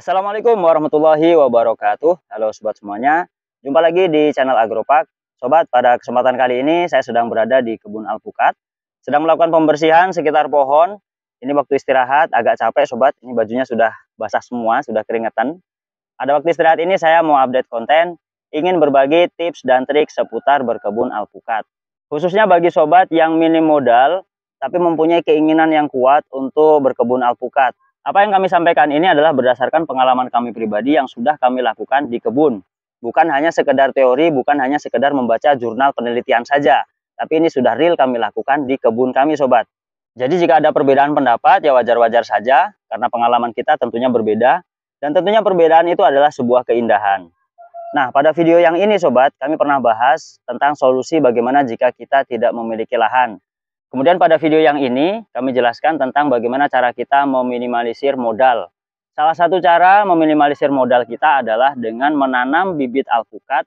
Assalamualaikum warahmatullahi wabarakatuh. Halo sobat semuanya, jumpa lagi di channel Agropark. Sobat, pada kesempatan kali ini saya sedang berada di kebun alpukat, sedang melakukan pembersihan sekitar pohon. Ini waktu istirahat, agak capek sobat, ini bajunya sudah basah semua, sudah keringetan. Ada waktu istirahat ini saya mau update konten, ingin berbagi tips dan trik seputar berkebun alpukat. Khususnya bagi sobat yang minim modal, tapi mempunyai keinginan yang kuat untuk berkebun alpukat. Apa yang kami sampaikan ini adalah berdasarkan pengalaman kami pribadi yang sudah kami lakukan di kebun. Bukan hanya sekedar teori, bukan hanya sekedar membaca jurnal penelitian saja. Tapi ini sudah real kami lakukan di kebun kami sobat. Jadi jika ada perbedaan pendapat ya wajar-wajar saja, karena pengalaman kita tentunya berbeda. Dan tentunya perbedaan itu adalah sebuah keindahan. Nah, pada video yang ini sobat, kami pernah bahas tentang solusi bagaimana jika kita tidak memiliki lahan. Kemudian pada video yang ini, kami jelaskan tentang bagaimana cara kita meminimalisir modal. Salah satu cara meminimalisir modal kita adalah dengan menanam bibit alpukat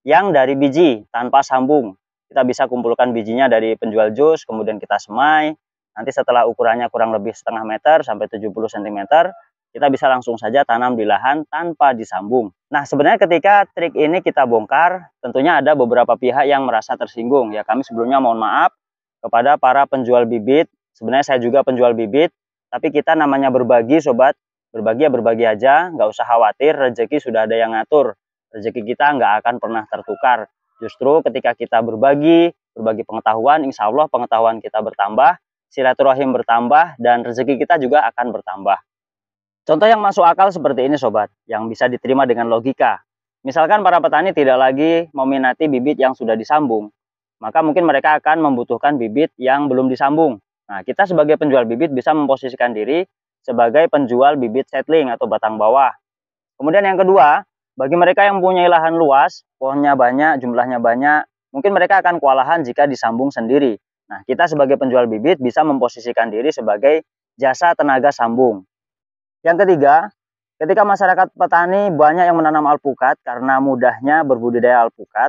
yang dari biji, tanpa sambung. Kita bisa kumpulkan bijinya dari penjual jus, kemudian kita semai. Nanti setelah ukurannya kurang lebih setengah meter sampai 70 cm, kita bisa langsung saja tanam di lahan tanpa disambung. Nah, sebenarnya ketika trik ini kita bongkar, tentunya ada beberapa pihak yang merasa tersinggung. Ya, kami sebelumnya mohon maaf kepada para penjual bibit. Sebenarnya saya juga penjual bibit, tapi kita namanya berbagi sobat. Berbagi ya berbagi aja, nggak usah khawatir, rezeki sudah ada yang ngatur. Rezeki kita nggak akan pernah tertukar. Justru ketika kita berbagi pengetahuan, insya Allah pengetahuan kita bertambah, silaturahim bertambah, dan rezeki kita juga akan bertambah. Contoh yang masuk akal seperti ini sobat, yang bisa diterima dengan logika. Misalkan para petani tidak lagi meminati bibit yang sudah disambung, maka mungkin mereka akan membutuhkan bibit yang belum disambung. Nah, kita sebagai penjual bibit bisa memposisikan diri sebagai penjual bibit seedling atau batang bawah. Kemudian yang kedua, bagi mereka yang punya lahan luas, pohonnya banyak, jumlahnya banyak, mungkin mereka akan kewalahan jika disambung sendiri. Nah, kita sebagai penjual bibit bisa memposisikan diri sebagai jasa tenaga sambung. Yang ketiga, ketika masyarakat petani banyak yang menanam alpukat karena mudahnya berbudidaya alpukat,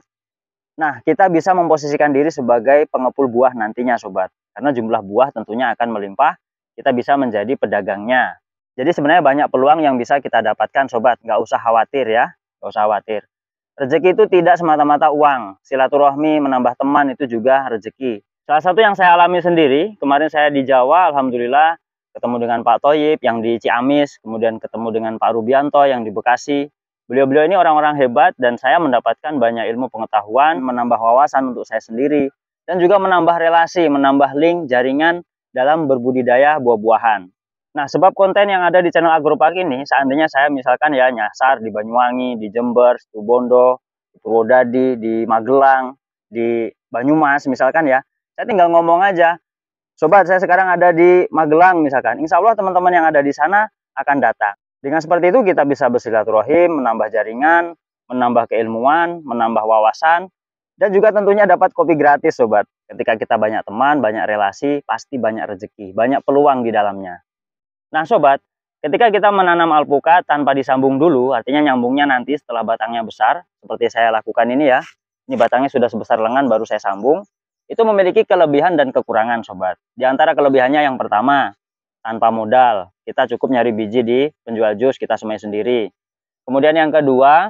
nah, kita bisa memposisikan diri sebagai pengepul buah nantinya sobat. Karena jumlah buah tentunya akan melimpah, kita bisa menjadi pedagangnya. Jadi sebenarnya banyak peluang yang bisa kita dapatkan sobat. Nggak usah khawatir ya, nggak usah khawatir. Rezeki itu tidak semata-mata uang. Silaturahmi, menambah teman itu juga rezeki. Salah satu yang saya alami sendiri, kemarin saya di Jawa, alhamdulillah ketemu dengan Pak Toyib yang di Ciamis, kemudian ketemu dengan Pak Rubianto yang di Bekasi. Beliau-beliau ini orang-orang hebat dan saya mendapatkan banyak ilmu pengetahuan, menambah wawasan untuk saya sendiri, dan juga menambah relasi, menambah link, jaringan dalam berbudidaya buah-buahan. Nah, sebab konten yang ada di channel Agropark ini, seandainya saya misalkan ya nyasar di Banyuwangi, di Jember, Situbondo, di Purwodadi, di Magelang, di Banyumas misalkan ya, saya tinggal ngomong aja, sobat saya sekarang ada di Magelang misalkan, insya Allah teman-teman yang ada di sana akan datang. Dengan seperti itu kita bisa bersilaturahim, menambah jaringan, menambah keilmuan, menambah wawasan, dan juga tentunya dapat kopi gratis sobat. Ketika kita banyak teman, banyak relasi, pasti banyak rezeki, banyak peluang di dalamnya. Nah sobat, ketika kita menanam alpukat tanpa disambung dulu, artinya nyambungnya nanti setelah batangnya besar, seperti saya lakukan ini ya. Ini batangnya sudah sebesar lengan baru saya sambung. Itu memiliki kelebihan dan kekurangan sobat. Di antara kelebihannya yang pertama, tanpa modal, kita cukup nyari biji di penjual jus, kita semai sendiri. Kemudian yang kedua,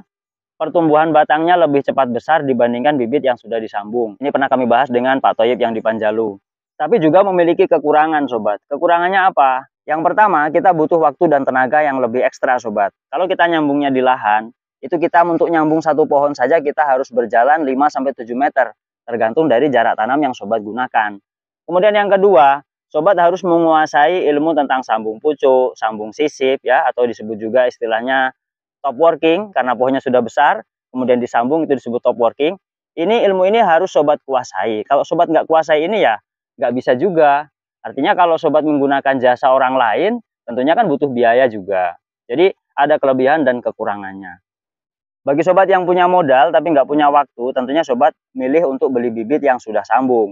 pertumbuhan batangnya lebih cepat besar dibandingkan bibit yang sudah disambung. Ini pernah kami bahas dengan Pak Toyib yang di Panjalu. Tapi juga memiliki kekurangan sobat. Kekurangannya apa? Yang pertama, kita butuh waktu dan tenaga yang lebih ekstra sobat. Kalau kita nyambungnya di lahan, itu kita untuk nyambung satu pohon saja kita harus berjalan 5-7 meter. Tergantung dari jarak tanam yang sobat gunakan. Kemudian yang kedua, sobat harus menguasai ilmu tentang sambung pucuk, sambung sisip ya, atau disebut juga istilahnya top working karena pohonnya sudah besar, kemudian disambung itu disebut top working. Ini ilmu ini harus sobat kuasai. Kalau sobat nggak kuasai ini ya nggak bisa juga. Artinya kalau sobat menggunakan jasa orang lain, tentunya kan butuh biaya juga. Jadi ada kelebihan dan kekurangannya. Bagi sobat yang punya modal tapi nggak punya waktu, tentunya sobat milih untuk beli bibit yang sudah sambung.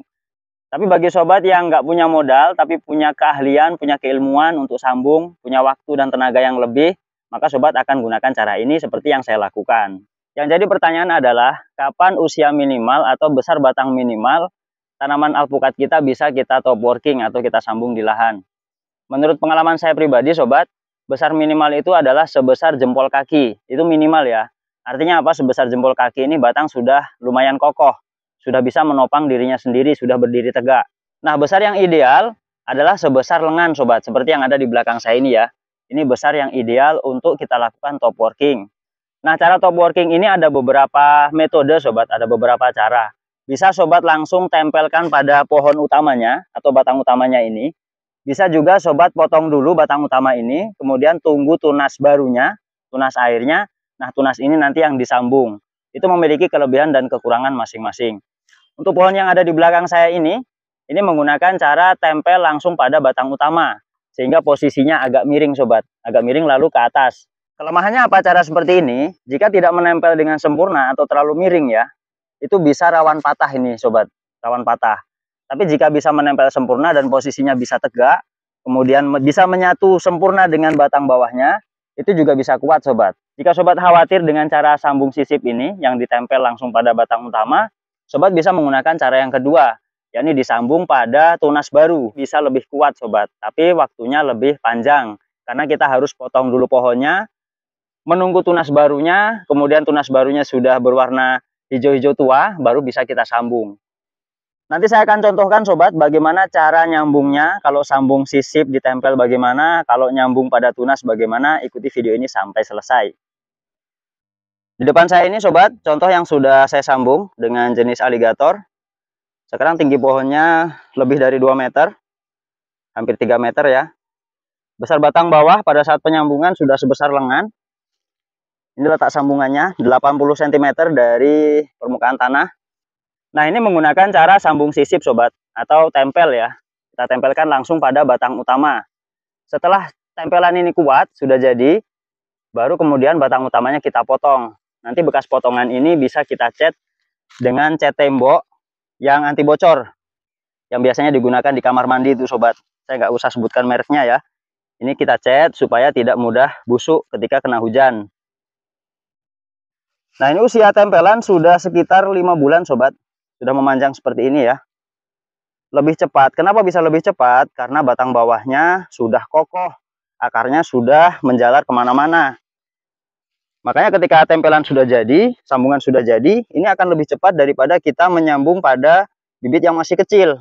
Tapi bagi sobat yang nggak punya modal, tapi punya keahlian, punya keilmuan untuk sambung, punya waktu dan tenaga yang lebih, maka sobat akan gunakan cara ini seperti yang saya lakukan. Yang jadi pertanyaan adalah, kapan usia minimal atau besar batang minimal tanaman alpukat kita bisa kita top working atau kita sambung di lahan? Menurut pengalaman saya pribadi sobat, besar minimal itu adalah sebesar jempol kaki. Itu minimal ya. Artinya apa? Sebesar jempol kaki ini batang sudah lumayan kokoh. Sudah bisa menopang dirinya sendiri, sudah berdiri tegak. Nah, besar yang ideal adalah sebesar lengan sobat. Seperti yang ada di belakang saya ini ya. Ini besar yang ideal untuk kita lakukan top working. Nah, cara top working ini ada beberapa metode sobat. Ada beberapa cara. Bisa sobat langsung tempelkan pada pohon utamanya atau batang utamanya ini. Bisa juga sobat potong dulu batang utama ini, kemudian tunggu tunas barunya, tunas airnya. Nah, tunas ini nanti yang disambung. Itu memiliki kelebihan dan kekurangan masing-masing. Untuk pohon yang ada di belakang saya ini menggunakan cara tempel langsung pada batang utama. Sehingga posisinya agak miring sobat, agak miring lalu ke atas. Kelemahannya apa cara seperti ini? Jika tidak menempel dengan sempurna atau terlalu miring ya, itu bisa rawan patah ini sobat, rawan patah. Tapi jika bisa menempel sempurna dan posisinya bisa tegak, kemudian bisa menyatu sempurna dengan batang bawahnya, itu juga bisa kuat sobat. Jika sobat khawatir dengan cara sambung sisip ini yang ditempel langsung pada batang utama, sobat bisa menggunakan cara yang kedua, yakni disambung pada tunas baru. Bisa lebih kuat sobat, tapi waktunya lebih panjang. Karena kita harus potong dulu pohonnya, menunggu tunas barunya, kemudian tunas barunya sudah berwarna hijau-hijau tua, baru bisa kita sambung. Nanti saya akan contohkan sobat bagaimana cara nyambungnya, kalau sambung sisip ditempel bagaimana, kalau nyambung pada tunas bagaimana, ikuti video ini sampai selesai. Di depan saya ini sobat, contoh yang sudah saya sambung dengan jenis aligator. Sekarang tinggi pohonnya lebih dari 2 meter, hampir 3 meter ya. Besar batang bawah pada saat penyambungan sudah sebesar lengan. Ini letak sambungannya 80 cm dari permukaan tanah. Nah, ini menggunakan cara sambung sisip sobat, atau tempel ya. Kita tempelkan langsung pada batang utama. Setelah tempelan ini kuat, sudah jadi, baru kemudian batang utamanya kita potong. Nanti bekas potongan ini bisa kita cat dengan cat tembok yang anti bocor, yang biasanya digunakan di kamar mandi itu sobat. Saya nggak usah sebutkan mereknya ya. Ini kita cat supaya tidak mudah busuk ketika kena hujan. Nah, ini usia tempelan sudah sekitar 5 bulan sobat. Sudah memanjang seperti ini ya. Lebih cepat. Kenapa bisa lebih cepat? Karena batang bawahnya sudah kokoh. Akarnya sudah menjalar kemana-mana. Makanya ketika tempelan sudah jadi, sambungan sudah jadi, ini akan lebih cepat daripada kita menyambung pada bibit yang masih kecil.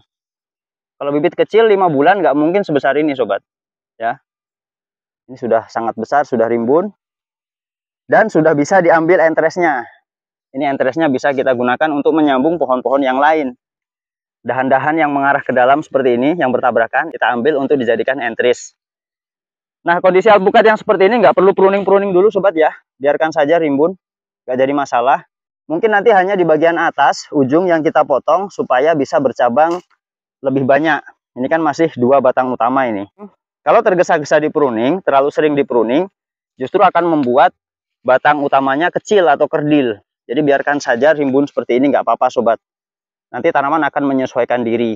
Kalau bibit kecil 5 bulan nggak mungkin sebesar ini sobat. Ya. Ini sudah sangat besar, sudah rimbun. Dan sudah bisa diambil entresnya. Ini entresnya bisa kita gunakan untuk menyambung pohon-pohon yang lain. Dahan-dahan yang mengarah ke dalam seperti ini, yang bertabrakan, kita ambil untuk dijadikan entris. Nah, kondisi alpukat yang seperti ini nggak perlu pruning-pruning dulu sobat ya. Biarkan saja rimbun, nggak jadi masalah. Mungkin nanti hanya di bagian atas, ujung yang kita potong, supaya bisa bercabang lebih banyak. Ini kan masih 2 batang utama ini. Kalau tergesa-gesa di pruning, terlalu sering di pruning, justru akan membuat batang utamanya kecil atau kerdil. Jadi biarkan saja rimbun seperti ini, nggak apa-apa sobat. Nanti tanaman akan menyesuaikan diri.